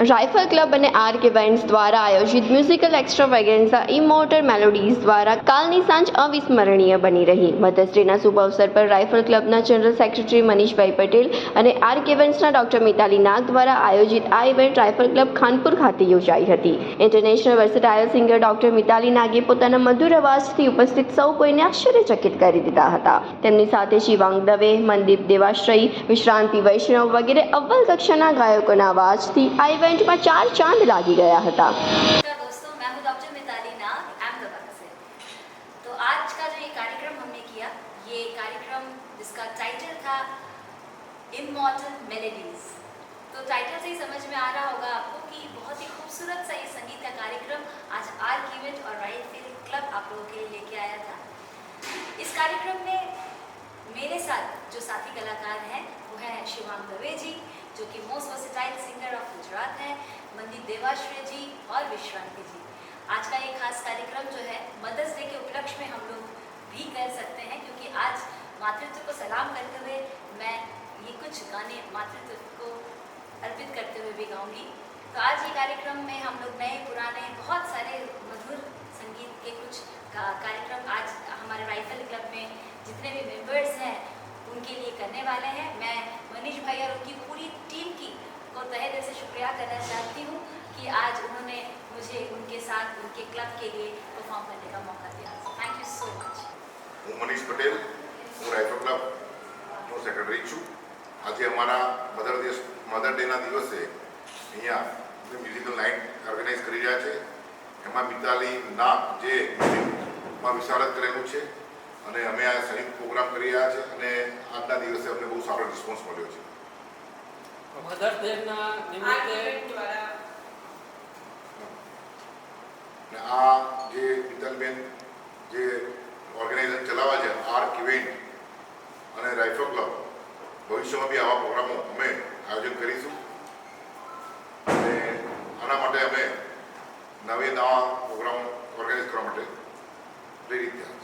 Rifle club અને arc events દ્વારા આયોજિત મ્યુઝિકલ એક્સ્ટ્રાવેગેન્ઝા ઇમોર્ટલ મેલોડીઝ દ્વારા કાલની સાંજ અવિસ્મરણીય બની રહી. મધર્સ ડેના શુભ અવસર પર રાઇફલ ક્લબના જનરલ સેક્રેટરી મનીષભાઈ પટેલ અને આર્ક ઇવેન્ટ્સના ડોક્ટર મિતાલી નાગ દ્વારા આયોજિત આ ઇવેન્ટ રાઇફલ ક્લબ ખાનપુર ખાતે યોજાઈ હતી. International versatile singer doctor Mitali નાગે પોતાના મધુર અવાજથી ઉપસ્થિત સૌ કોઈને આશ્ચર્યચકિત કરી દીધા હતા. તેમની સાથે શિવાંગ દવે, મનદીપ દેવાશ્રયી, વિશ્રાંતિ વૈષ્ણવ વગેરે અવ્વલ કક્ષાના ગાયકોના અવાજથી આ इवेंट में 4 चांद लागी गया था. दोस्तों, मैं हूँ डॉक्टर मिताली नाग अहमदाबाद से. तो आज का जो ये कार्यक्रम हमने किया, ये कार्यक्रम जिसका टाइटल था इमॉर्टल मेलोडीज. तो टाइटल से ही समझ में आ रहा होगा आपको कि बहुत ही खूबसूरत सा ये संगीत का कार्यक्रम आज आर्क इवेंट और राइफल क्लब आप लोगों के लिए लेके आया था. इस कार्यक्रम में मेरे साथ जो साथी कलाकार हैं वो है शिवांग दवे जी, जो कि most versatile singer of Gujarat है, मनदीप देवाश्रय जी और विश्रांति जी. आज का ये खास कार्यक्रम जो है मदर्स डे के उपलक्ष्य में हम लोग भी कर सकते हैं, क्योंकि आज मातृत्व को सलाम करते हुए मैं ये कुछ गाने मातृत्व को अर्पित करते हुए भी गाऊंगी. तो आज ये कार्यक्रम में हम लोग नए पुराने बहुत सारे मधुर संगीत के कुछ कार्यक्रम आज हमारे राइफल क्लब में जितने भी मेंबर्स हैं उनके लिए करने वाले हैं. मैं मनीष भाई और उनकी पूरी टीम की को तहे दिल से शुक्रिया करना चाहती हूँ कि आज उन्होंने मुझे उनके साथ उनके क्लब के लिए परफॉर्म करने का मौका दिया. Thank you so much. હું મનીષ પટેલ, હું રાઇફલ ક્લબનો સેક્રેટરી છું. આજે અમારા મધર ડેના દિવસે અહીંયા મ્યુઝિકલ નાઇટ ઓર્ગેનાઇઝ કરી રહ્યા છે. એમાં મિતાલી નાગ જે મ્યુઝિકમાં વિશારદ કરેલું છે અને અમે આ સંયુક્ત પ્રોગ્રામ કરી રહ્યા છે અને આજના દિવસે અમને બહુ સારો રિસ્પોન્સ મળ્યો છે. મધર ડેના નિમિત્તે આ જે મિતાલીબેન જે ઓર્ગેનાઇઝેશન ચલાવે છે આર્ક ઇવેન્ટ અને રાઇફલ ક્લબ, ભવિષ્યમાં બી આવા પ્રોગ્રામો અમે આયોજન કરીશું અને આના માટે અમે નવા પ્રોગ્રામ ઓર્ગેનાઇઝ કરવા માટે પ્રેરિત થયા.